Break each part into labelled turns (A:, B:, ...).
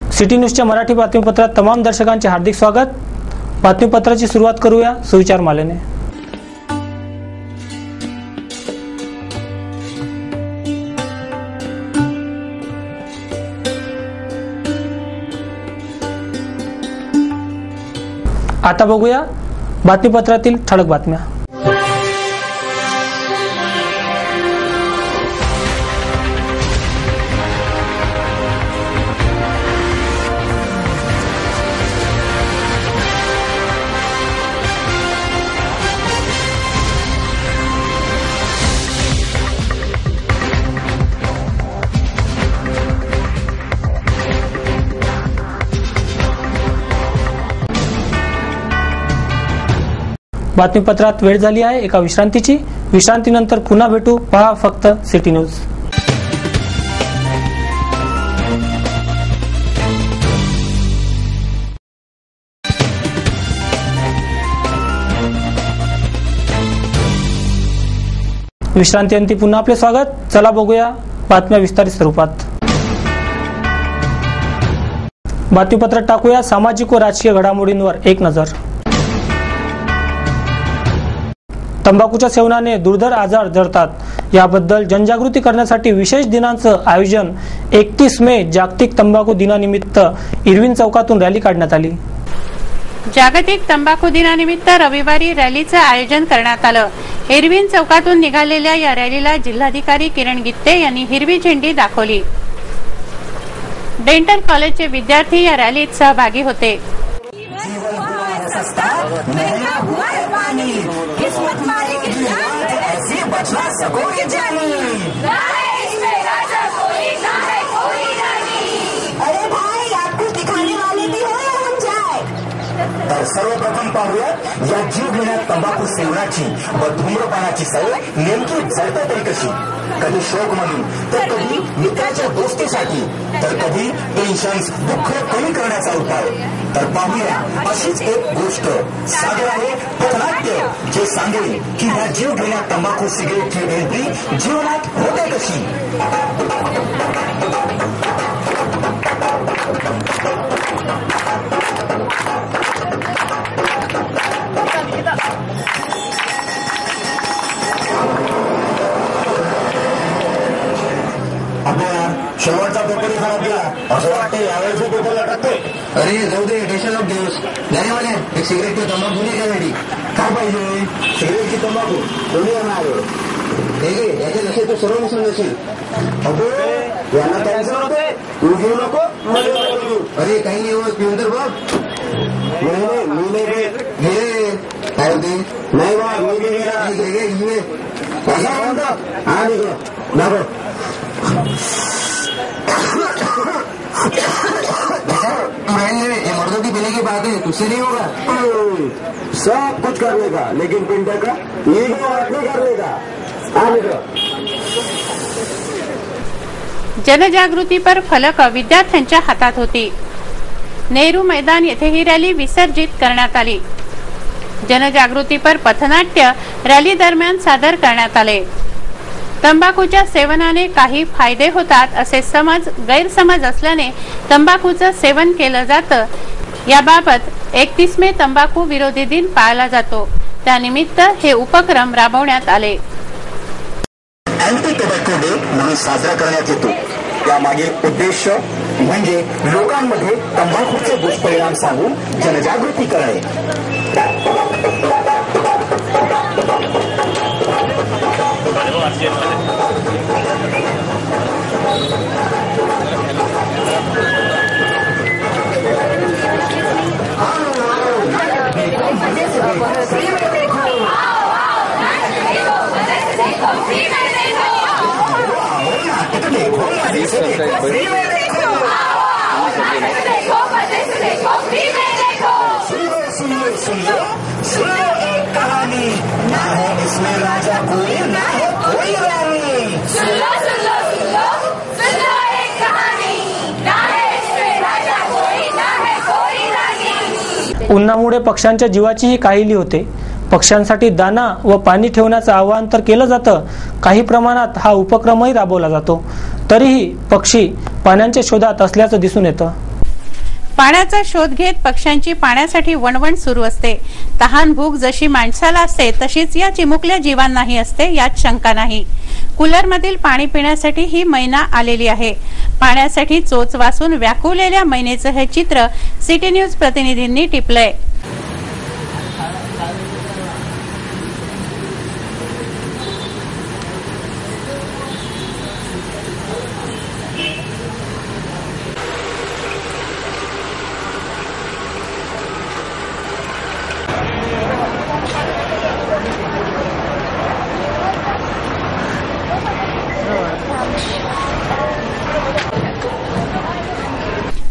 A: City न्यूजच्या मराठी बातमीपत्रात तमाम दर्शकांचे हार्दिक स्वागत। बातमीपत्राची सुरुवात करूया सुविचार मालेने। आता बघूया बातमीपत्रातील ठळक बातम्या। बातमीपत्रात वेळ झाली आहे एका विश्रांतीची। विश्रांतीनंतर पुन्हा भेटू। पहा फक्त सिटी न्यूज। विश्रांतीअंती पुन्हा आपले स्वागत। चला बघूया बातम्या विस्तारित स्वरूपात। बातमीपत्रात टाकूया सामाजिक व राजकीय घडामोडींवर एक नजर। तंबाखूच्या सेवनाने दुर्धर आजार जडतात, याबद्दल जनजागृती करण्यासाठी विशेष दिनांचं आयोजन 31 मे जागतिक तंबाखू दिनानिमित्त इरविन चौकातून रॅली काढण्यात आली।
B: जागतिक तंबाखू दिनानिमित्त रविवारी रॅलीचं आयोजन करण्यात आलं। इरविन चौकातून निघालेल्या या रॅलीला जिल्हाधिकारी किरण गित्ते यांनी हिरवी झेंडी दाखवली। डेंटल कॉलेजचे विद्यार्थी या रॅलीत सहभागी होते।
C: तर सर्वप्रथम पाहूया या जीव घेण्यात तंबाखू सेवनाची व धूम्रपानाची सवय नेमकी जळते तरी कशी। कधी शौक म्हणून तर कधी मित्राच्या दोस्तीसाठी तर कधी टेन्शन दुःख कमी करण्याचा उपाय। तर पाहूया अशीच एक गोष्ट सादर आहे पथनाट्य, जे सांगेल की या जीव घेण्यात तंबाखू सिगरेटची एंट्री जीवनात होते कशी। शेवटचा पेपर खराब गेला असं वाटतं यावेळेचा पेपर लटकतोय। अरे जाऊ दे, टेन्शन ऑफ दिवस नाही म्हणे एक सिगरेटची तंबाखू नाही घ्यायसाठी काय पाहिजे। सिगरेटची तंबाखू कोणी येणार आहे याच्या नसेल तो सर्व मिसळून नसेल। अगो यांना कॅन्सर होते, तू घेऊ नको। अरे काही नाही होत, पिऊन तर बघ। नाही मी नाही घे काय होते नाही बा मी घे कसा म्हणतात हा निघ नको। ये मर्दों की पीने की बात है, तुझसे नहीं होगा। सब कुछ कर लेगा लेकिन पिंटर का ये भी बात नहीं कर लेगा।
B: जनजागृती पर फलक विद्यार्थ्यांच्या हातात होती। नेहरू मैदान येथे ही रॅली विसर्जित करण्यात आली। जनजागृती पर पथनाट्य रॅली दरम्यान सादर करण्यात आले। तंबाखूच्या सेवनाने काही फायदे होतात असे गैरसमज असल्याने तंबाखूचं सेवन केलं जातं। याबाबत 31 मे तंबाखू विरोधी दिन पाळला जातो, त्यानिमित्त हे उपक्रम राबवण्यात आले।
C: अँटी टोबॅको डे म्हणून साजरा करण्यात येतो। यामागील उद्देश म्हणजे लोकांमध्ये तंबाखूचे दुष्परिणाम सांगून जनजागृती करणे।
A: उन्हामुळे पक्ष्यांच्या जीवाचीही काहिली होते. पक्ष्यांसाठी दाना व पाणी ठेवण्याचं आवाहन तर केलं जातं, काही प्रमाणात हा उपक्रमही राबवला जातो. तरीही पक्षी पाण्याच्या शोधात असल्याचं दिसून येतं.
B: पाण्याचा शोध घेत पक्ष्यांची पाण्यासाठी वणवण सुरू असते. तहान भूक जशी माणसाला असते तशीच या चिमुकल्या जीवांनाही असते, यात शंका नाही. कूलरमधील पाणी पिण्यासाठी ही मैना आलेली आहे. पाण्यासाठी चोच वासून व्याकुळलेल्या मैनेचं हे चित्र सिटी न्यूज प्रतिनिधींनी टिपलंय.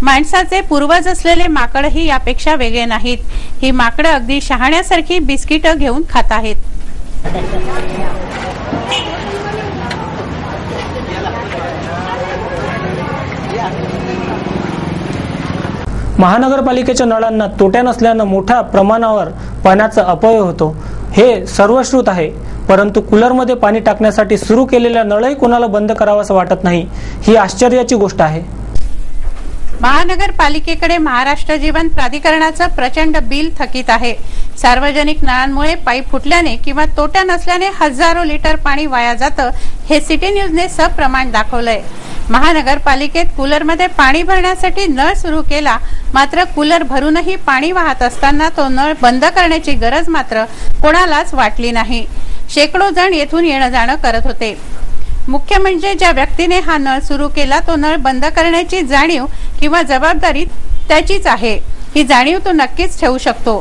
B: माणसाचे पूर्वज असलेले माकडही यापेक्षा वेगळे नाहीत. ही माकडं अगदी शहाण्यासारखी बिस्किटं घेऊन खात आहेत.
A: महानगरपालिकेच्या नळांना तोट्या नसल्यानं मोठ्या प्रमाणावर पाण्याचा अपव्यय होतो, हे सर्वश्रुत आहे. परंतु कूलरमध्ये पाणी टाकण्यासाठी सुरू केलेल्या नळही कोणाला बंद करावासं वाटत नाही, ही आश्चर्याची गोष्ट आहे.
B: महानगरपालिकेकडे महाराष्ट्र जीवन प्राधिकरणाचं प्रचंड बिल थकीत आहे. सार्वजनिक नळांमुळे पाईप फुटल्याने किंवा तोट्या नसल्याने हजारो लिटर पाणी वाया जातं, हे सिटी न्यूजने सप्रमाण दाखवलंय. महानगरपालिकेत कूलरमध्ये पाणी भरण्यासाठी नळ सुरू केला, मात्र कूलर भरूनही पाणी वाहत असताना तो नळ बंद करण्याची गरज मात्र कोणालाच वाटली नाही. शेकडो जण येथून येणं जाणं करत होते. मुख्य म्हणजे ज्या व्यक्तीने हा नळ सुरू केला तो नळ बंद करण्याची जाणीव किंवा जबाबदारी त्याचीच आहे. ही जाणीव तो नक्कीच ठेवू शकतो.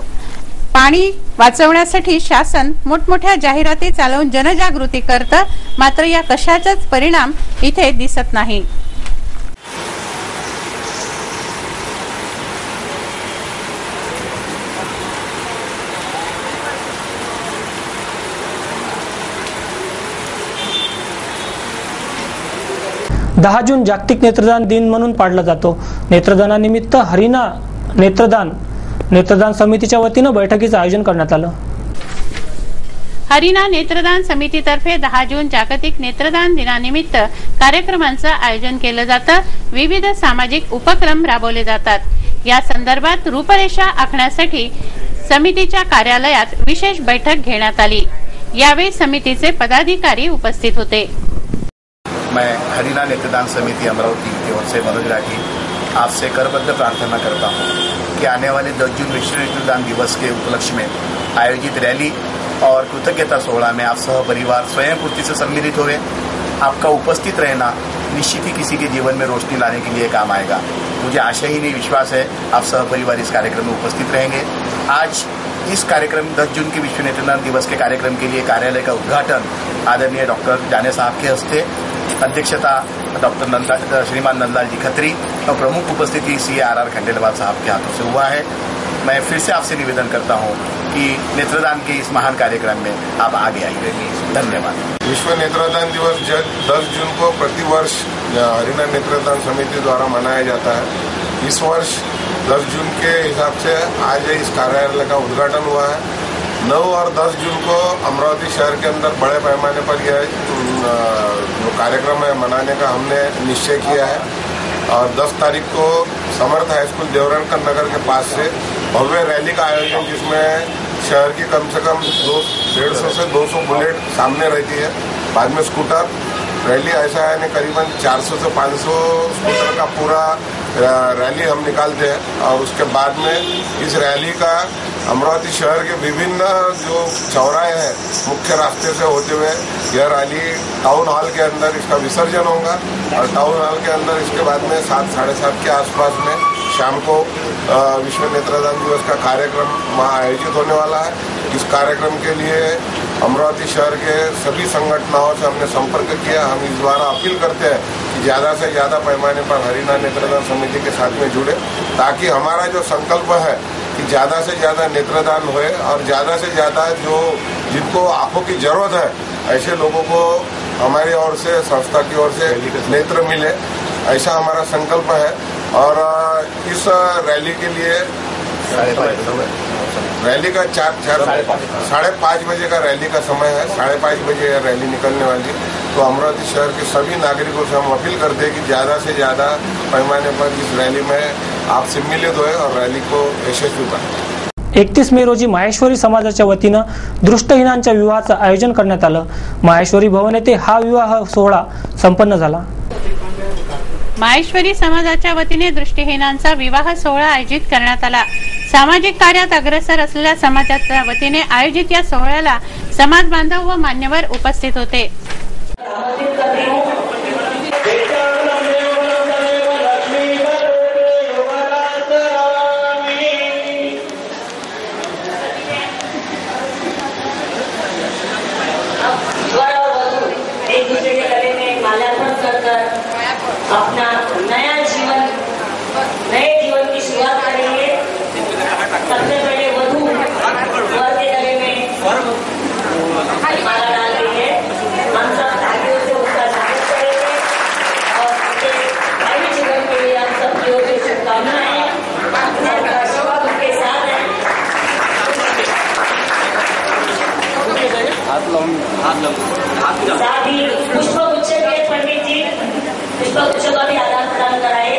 B: पाणी वाचवण्यासाठी शासन मोठमोठ्या जाहिराती चालवून जनजागृती करतं, मात्र या कशाचाच परिणाम इथे दिसत नाही.
A: जून जागतिक नेत्रदान दिन म्हणून पाळला जातो. नेत्रदानानिमित्त हरिणा नेत्रदान समितीच्या वतीनं बैठकीचं आयोजन करण्यात आलं.
B: हरिणा नेत्रदान समितीतर्फे 10 जून जागतिक नेत्रदान दिनानिमित्त कार्यक्रमांचं आयोजन केलं जातं. विविध सामाजिक उपक्रम राबवले जातात. या संदर्भात रूपरेषा आखण्यासाठी समितीच्या कार्यालयात विशेष बैठक घेण्यात आली. यावेळी समितीचे पदाधिकारी उपस्थित होते.
D: मैं हरिणा नेत्रदान समिति अमरावती की ओर से मनोज राठी आपसे करबद्ध प्रार्थना करता हूँ कि आने वाले 10 जून विश्व नेत्रदान दिवस के उपलक्ष्य में आयोजित रैली और कृतज्ञता सोहला में आप सहपरिवार स्वयंपूर्ति से सम्मिलित हुए. आपका उपस्थित रहना निश्चित ही किसी के जीवन में रोशनी लाने के लिए काम आएगा. मुझे आशा ही नहीं विश्वास है आप सहपरिवार इस कार्यक्रम में उपस्थित रहेंगे. आज इस कार्यक्रम 10 जून के विश्व नेत्रदान दिवस के कार्यक्रम के लिए कार्यालय का उद्घाटन आदरणीय डॉक्टर जाने साहब के हस्ते, अध्यक्षता डॉक्टर श्रीमान नंदलाल जी खत्री और प्रमुख उपस्थिति CRR खंडेलवाल साहब के हाथों से हुआ है. मैं फिर से आपसे निवेदन करता हूं कि नेत्रदान के इस महान कार्यक्रम में आप आगे आइए. धन्यवाद.
E: विश्व नेत्रदान दिवस 10 जून को प्रतिवर्ष हरिणा नेत्रदान समिति द्वारा मनाया जाता है. इस वर्ष 10 जून के हिसाब से आज इस कार्यालय का उद्घाटन हुआ है. 9 और 10 जून को अमरावती शहर के अंदर बड़े पैमाने पर यह जो कार्यक्रम है मनाने का हमने निश्चय किया है. और 10 तारीख को समर्थ हाई स्कूल देवरणकर नगर के पास से भव्य रैली का आयोजन, जिसमें शहर की कम से कम 150 से 200 बुलेट सामने रहती है, बाद में स्कूटर रैली. ऐसा है करीबन 400 से 500 स्कूटर का पूरा रैली हम निकालते हैं. और उसके बाद में इस रैली का अमरावती शहर के विभिन्न जो चौराहे हैं मुख्य रास्ते से होते हुए यह रैली टाउन हॉल के अंदर इसका विसर्जन होगा. और टाउन हॉल के अंदर इसके बाद में 7 साढ़े 7 के आसपास में शाम को विश्व नेत्रदान दिवस का कार्यक्रम वहाँ आयोजित होने वाला है. इस कार्यक्रम के लिए अमरावती शहर के सभी संगठनों से हमने संपर्क किया. हम इस द्वारा अपील करते हैं कि ज़्यादा से ज़्यादा पैमाने पर हरिणा नेत्रदान समिति के साथ में जुड़े, ताकि हमारा जो संकल्प है कि ज़्यादा से ज़्यादा नेत्रदान होए और ज़्यादा से ज़्यादा जो जिनको आंखों की जरूरत है ऐसे लोगों को हमारी ओर से, संस्था की ओर से नेत्र मिले, ऐसा हमारा संकल्प है. और इस रैली के लिए रैली का 5:30 बजे का रैली का समय है। 5:30 बजे रैली निकलने वाली। तो अमरावती शहर के सभी नागरिकों से हम अपील करते हैं कि ज़्यादा से ज़्यादा पैमाने पर इस रैली में आप सम्मिलित होए और रैली को यशस्वी बनाएं।
A: 31 मे रोजी माहेश्वरी समाजाच्या वतीनं दृष्टहीनांच्या विवाहाचं आयोजन करण्यात आलं। माहेश्वरी भवन येथे हा विवाह सोहळा संपन्न झाला।
B: माहेश्वरी समाजाच्या वतीने दृष्टिहीनांचा विवाह सोहळा आयोजित करण्यात आला। सामाजिक कार्यात अग्रेसर असलेल्या समाजाच्या वतीने आयोजित या सोहळ्याला समाज बांधव व मान्यवर उपस्थित होते।
F: एक दूसरे के गले में माल्यार्पण कर अपना नए जीवन की शुरुआत करेंगे। सबसे पहले वधू वर के गले में माला डाल रही है। हम सब तालियों से उसका स्वागत करेंगे और उसके भावी जीवन के लिए हम सब की ओर से शुभकामनाएं उनके साथ है। साथ ही पुष्पगुच्छ के पंडित जी पुष्पगुच्छ का भी आदान प्रदान कराए।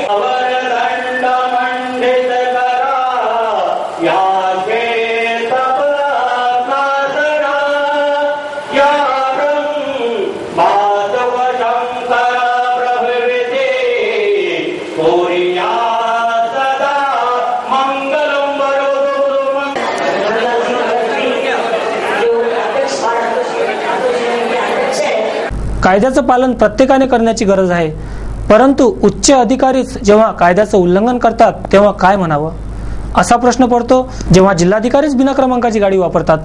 A: कायद्याचं पालन प्रत्येकाने करण्याची गरज आहे, परंतु उच्च अधिकारीच जेव्हा कायद्याचं उल्लंघन करतात तेव्हा काय म्हणावं असा प्रश्न पडतो जेव्हा जिल्हाधिकारीच बिना क्रमांकाची गाडी वापरतात।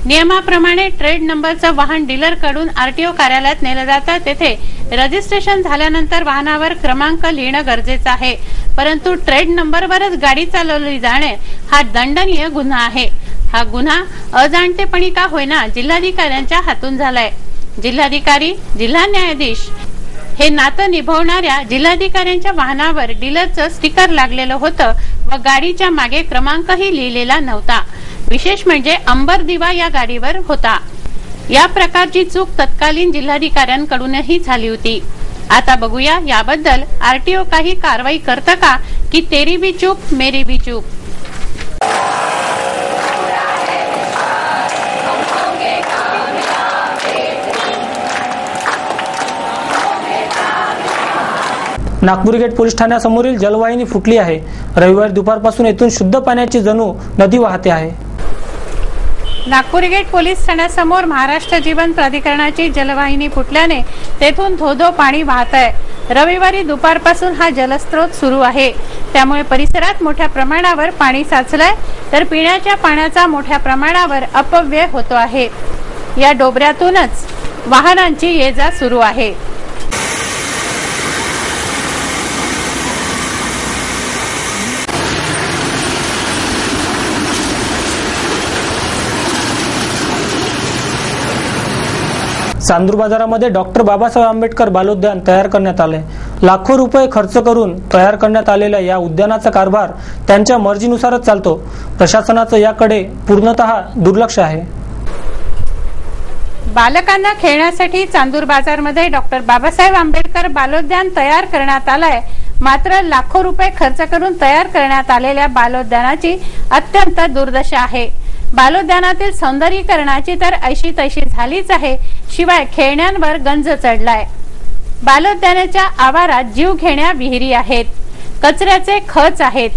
B: नियमाप्रमाणे ट्रेड नंबरचं वाहन डीलर कडून आरटीओ कार्यालयात नेलं जातं। तेथे रजिस्ट्रेशन झाल्यानंतर वाहनावर क्रमांक लिहिणं गरजेचं आहे, परंतु ट्रेड नंबरवरच गाडी चालवली जाणे हा दंडनीय गुन्हा आहे। हा गुन्हा अजाणतेपणी का होईना जिल्हाधिकाऱ्यांच्या हातून झालाय। जिल्हाधिकारी, जिल्हा न्यायाधीश हे नातं निभावणाऱ्या जिल्हाधिकाऱ्यांच्या वाहनावर डीलरचं स्टिकर लागलेलं होतं व गाडीच्या मागे क्रमांकही लिहिलेला नव्हता। विशेष म्हणजे अंबर दिवा या गाडीवर होता। या प्रकारची चूक तत्कालीन जिल्हाधिकाऱ्यांकडूनही झाली होती। आता बघूया याबद्दल आरटीओ काही कारवाई करतं का की तेरी भी चूक मेरी भी चूक।
A: नागपूर गेट पोलीस ठाण्यासमोरील जलवाहिनी फुटली आहे। रविवारी दुपारपासून येथून शुद्ध पाण्याची जणू नदी वाहते आहे।
B: नागपूर गेट पोलीस ठाण्यासमोर महाराष्ट्र जीवन प्राधिकरणाची जलवाहिनी फुटल्याने तेथून धोधो पाणी वाहत आहे। रविवारी दुपारपासून हा जलस्रोत सुरू आहे, त्यामुळे परिसरात मोठ्या प्रमाणावर पाणी साचलंय, तर पिण्याच्या पाण्याचा मोठ्या प्रमाणावर अपव्यय होतो आहे। या डोबऱ्यातूनच वाहनांची ये-जा सुरू आहे।
A: चांदूर बाजारामध्ये डॉक्टर बाबासाहेब आंबेडकर बालोद्यान तयार करण्यात आले। लाखो रुपये खर्च करून तयार करण्यात आलेल्या या उद्यानाचा कारभार त्यांच्या मर्जीनुसारच चालतो। प्रशासनाचं याकडे पूर्णतः दुर्लक्ष आहे।
B: बालकांना खेळण्यासाठी चांदूर बाजारमध्ये डॉक्टर बाबासाहेब आंबेडकर बालोद्यान तयार करण्यात आलंय, मात्र लाखो रुपये खर्च करून तयार करण्यात आलेल्या बालोद्यानाची अत्यंत दुर्दशा आहे। बालोद्यानातील सौंदर्यीकरणाची तर ऐशी तैशी झालीच आहे, शिवाय खेळण्यांवर गंज चढलाय। बालोद्यानाच्या आवारात जीवघेण्या विहिरी आहेत, कचऱ्याचे खच आहेत।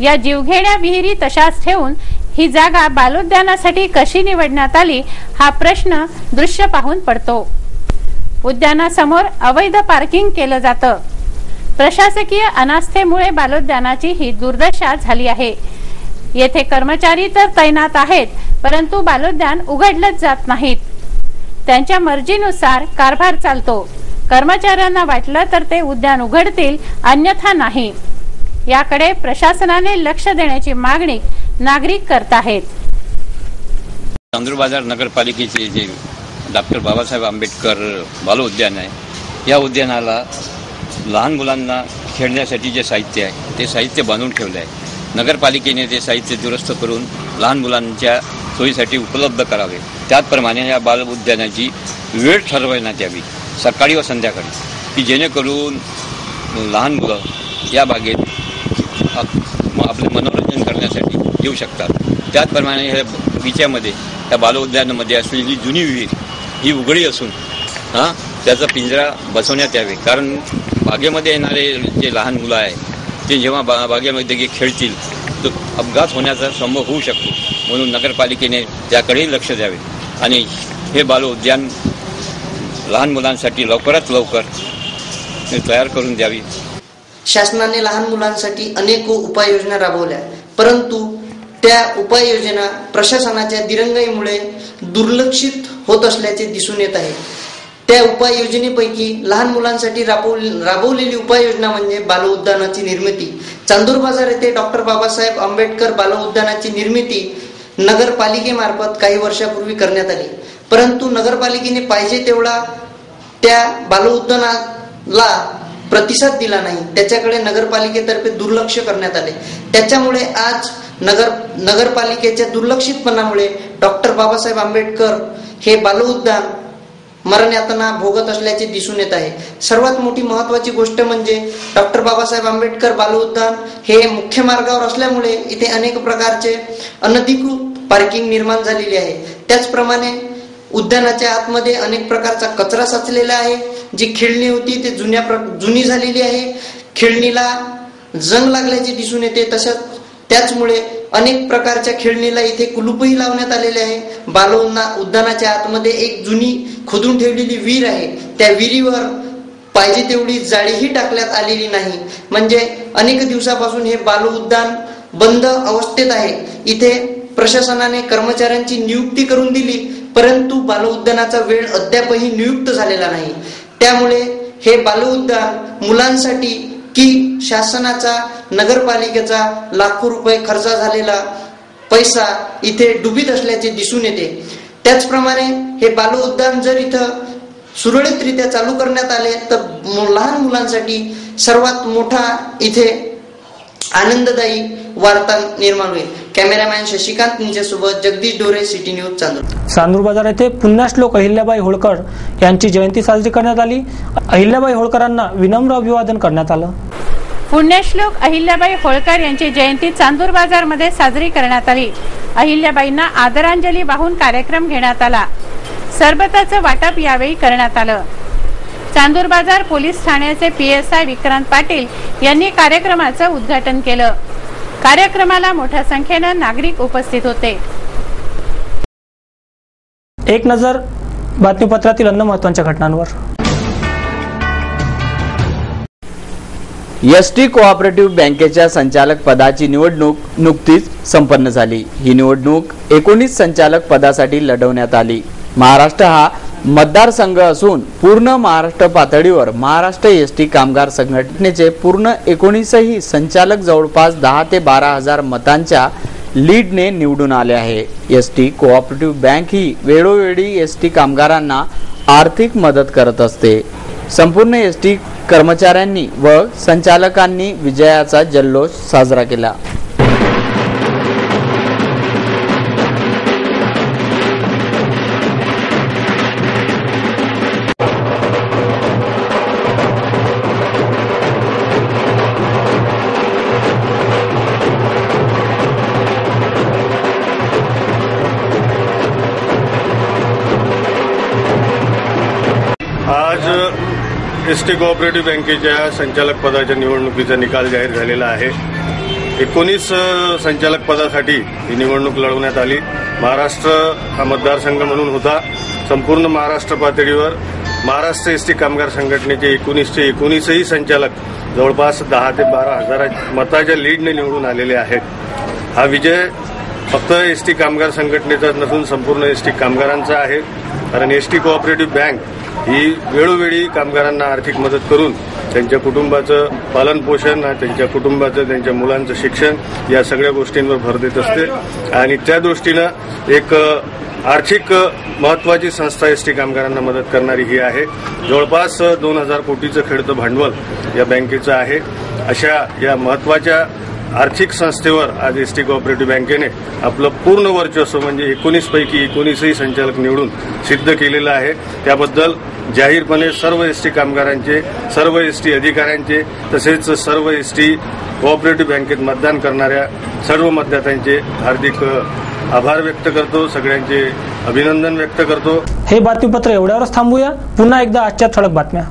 B: या जीवघेण्या विहिरी तशाच ठेवून ही जागा बालोद्यानासाठी कशी निवडण्यात आली हा प्रश्न दृश्य पाहून पडतो। उद्यानासमोर अवैध पार्किंग केलं जातं। प्रशासकीय अनास्थेमुळे बालोद्यानाची ही दुर्दशा झाली आहे। येथे कर्मचारी तर तैनात आहेत, परंतु बालोद्यान उघडलंच जात नाहीत। त्यांच्या मर्जीनुसार कारभार चालतो। कर्मचाऱ्यांना वाटलं तर ते उद्यान उघडतील, अन्यथा नाही। याकडे प्रशासनाने लक्ष देण्याची मागणी नागरिक करत आहेत।
G: चांदूर बाजार नगरपालिकेचे जे डॉक्टर बाबासाहेब आंबेडकर बाल उद्यान आहे, या उद्यानाला लहान मुलांना खेळण्यासाठी जे साहित्य आहे ते साहित्य बांधून ठेवलं आहे। नगरपालिकेने ते साहित्य दुरुस्त करून लहान मुलांच्या सोयीसाठी उपलब्ध करावे। त्याचप्रमाणे या बाल उद्यानाची वेळ ठरवण्यात यावी, सकाळी व संध्याकाळी, की जेणेकरून लहान मुलं या बागेत आपले मनोरंजन करण्यासाठी येऊ शकतात। त्याचप्रमाणे ह्या बगीच्यामध्ये त्या बाल उद्यानामध्ये असलेली जुनी विहीर ही उघडी असून त्याचा पिंजरा बसवण्यात यावे, कारण बागेमध्ये येणारे जे लहान मुलं आहे ते जेव्हा बागेमध्ये खेळतील तर अपघात होण्याचा संभव होऊ शकतो। म्हणून नगरपालिकेने त्याकडेही लक्ष द्यावे आणि हे बाल उद्यान लहान मुलांसाठी लवकरात लवकर तयार करून द्यावी।
H: शासनाने लहान मुलांसाठी अनेक उपाययोजना राबवल्या, परंतु त्या उपाययोजना प्रशासनाच्या दिरंगाईमुळे दुर्लक्षित होत असल्याचे दिसून येत आहे। त्या उपाययोजनेपैकी लहान मुलांसाठी राबवलेली उपाययोजना म्हणजे बाल उद्यानाची निर्मिती। चांदूर बाजार येथे डॉक्टर बाबासाहेब आंबेडकर बाल उद्यानाची निर्मिती नगरपालिकेमार्फत काही वर्षापूर्वी करण्यात आली, परंतु नगरपालिकेने पाहिजे तेवढा त्या बाल उद्यानाला प्रतिसाद दिला नाही। त्याच्याकडे नगरपालिकेतर्फे दुर्लक्ष करण्यात आले। त्याच्यामुळे आज नगरपालिकेच्या दुर्लक्षितपणामुळे डॉक्टर बाबासाहेब आंबेडकर हे बाल उद्यान मरण यातना भोगत असल्याचे दिसून येत आहे। सर्वात मोठी महत्वाची गोष्ट म्हणजे डॉक्टर बाबासाहेब आंबेडकर बाल उद्यान हे मुख्य मार्गावर असल्यामुळे इथे अनेक प्रकारचे अनधिकृत पार्किंग निर्माण झालेली आहे। त्याचप्रमाणे उद्यानाच्या आतमध्ये अनेक प्रकारचा कचरा साचलेला आहे। जी खेळणी होती ते जुनी झालेली आहे, खेळणीला जंग लागल्याचे दिसून येते। त्याचमुळे अनेक प्रकारच्या खेळणीला इथे कुलूपही लावण्यात आलेले आहे। बाल उद्यानाच्या आतमध्ये एक जुनी खोदून ठेवलेली विहीर आहे, त्या विहिरीवर पाहिजे तेवढी जाळीही टाकण्यात आलेली नाही। म्हणजे अनेक दिवसापासून हे बाल उद्यान बंद अवस्थेत आहे। इथे प्रशासनाने कर्मचाऱ्यांची नियुक्ती करून दिली, परंतु बाल उद्यानाचा वेळ अद्यापही नियुक्त झालेला नाही। त्यामुळे हे बाल उद्यान मुलांसाठी की शासनाचा नगरपालिकेचा लाखो रुपये खर्च झालेला पैसा इथे डुबीत असल्याचे दिसून येते। त्याचप्रमाणे हे बाल उद्यान जर इथं सुरळीतरित्या चालू करण्यात आले तर लहान मुलांसाठी सर्वात मोठा इथे आनंददायी वार्ता निर्माण होईल। कॅमेरामॅन शशिकांत यांच्यासोबत जगदीश डोरे, सिटी न्यूज, चांदूर।
A: चांदूर बाजार येथे पुण्यश्लोक अहिल्याबाई होळकर यांची जयंती साजरी करण्यात आली। अहिल्याबाई होळकरांना विनम्र अभिवादन करण्यात आलं।
B: पुण्यश्लोक अहिल्याबाई होळकर यांची जयंती चांदूर बाजार मध्ये साजरी करण्यात आली। अहिल्याबाईंना आदरांजली वाहून कार्यक्रम घेण्यात आला। सरबताचं वाटप यावेळी करण्यात आलं। चांदूर बाजार पोलीस ठाण्याचे PSI विक्रांत पाटील यांनी कार्यक्रमाचं उद्घाटन केलं। कार्यक्रमाला मोठ्या संख्येनं नागरिक उपस्थित होते।
A: एक नजर बातमीपत्रातील अन्य महत्त्वाच्या घटनांवर।
I: एसटी कोऑपरेटिव्ह बँकेच्या संचालक पदाची निवडणूक नुकतीच संपन्न झाली। ही निवडणूक 19 संचालक पदासाठी लढवण्यात आली। महाराष्ट्र हा मतदारसंघ असून पूर्ण महाराष्ट्र पातळीवर महाराष्ट्र एसटी कामगार संघटनेचे पूर्ण 19ही संचालक जवळपास 10 ते 12 हजार मतांच्या लीडने निवडून आले आहे। एसटी कोऑपरेटिव्ह बँक ही वेळोवेळी एसटी कामगारांना आर्थिक मदत करत असते। संपूर्ण एसटी कर्मचाऱ्यांनी व संचालकांनी विजयाचा जल्लोष साजरा केला।
J: एसटी कोऑपरेटिव्ह बँकेच्या संचालक पदाच्या निवडणुकीचा निकाल जाहीर झालेला आहे। 19 संचालक पदासाठी ही निवडणूक लढवण्यात आली। महाराष्ट्र हा मतदारसंघ म्हणून होता। संपूर्ण महाराष्ट्र पातळीवर महाराष्ट्र एसटी कामगार संघटनेचे 19चे 19ही संचालक जवळपास 10 ते 12 हजार मताच्या लीडने निवडून आलेले आहेत। हा विजय फक्त एसटी कामगार संघटनेचा नसून संपूर्ण एसटी कामगारांचा आहे, कारण एसटी कोऑपरेटिव्ह बँक ही वेळोवेळी कामगारांना आर्थिक मदत करून त्यांच्या कुटुंबाचं पालन पोषण, त्यांच्या कुटुंबाचं, त्यांच्या मुलांचं शिक्षण या सगळ्या गोष्टींवर भर देत असते आणि त्या दृष्टीनं एक आर्थिक महत्वाची संस्था एसटी कामगारांना मदत करणारी ही आहे। जवळपास 2000 कोटीचं खेळतं भांडवल या बँकेचं आहे। अशा या महत्वाच्या आर्थिक संस्थेवर आज एसटी कोऑपरेटिव्ह बँकेने आपलं पूर्ण वर्चस्व म्हणजे 19 पैकी 19ही संचालक निवडून सिद्ध केलेलं आहे. त्याबद्दल जाहीरपणे सर्व एसटी कामगारांचे, सर्व एसटी अधिकाऱ्यांचे तसेच सर्व एसटी कोऑपरेटिव्ह बँकेत मतदान करणाऱ्या सर्व मतदात्यांचे हार्दिक आभार व्यक्त करतो, सगळ्यांचे अभिनंदन व्यक्त करतो.
A: हे बातमीपत्र एवढ्यावरच थांबूया. पुन्हा एकदा आजच्या ठळक बातम्या.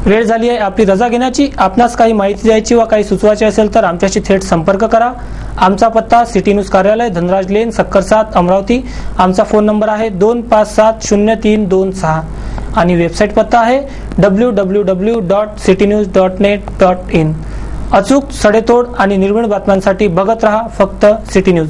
A: वेळ झाली आहे आपली रजा घेण्याची. आपणास काही माहिती द्यायची वा काही सुचवायची असेल तर आमच्याशी थेट संपर्क करा. आमचा पत्ता सिटी न्यूज कार्यालय, धनराज लेन, सक्कर 7, अमरावती. आमचा फोन नंबर आहे 25703226 आणि वेबसाईट पत्ता आहे www.citynews.net.in. अचूक, सडेतोड आणि निर्भीड बातम्यांसाठी बघत रहा फक्त सिटी न्यूज.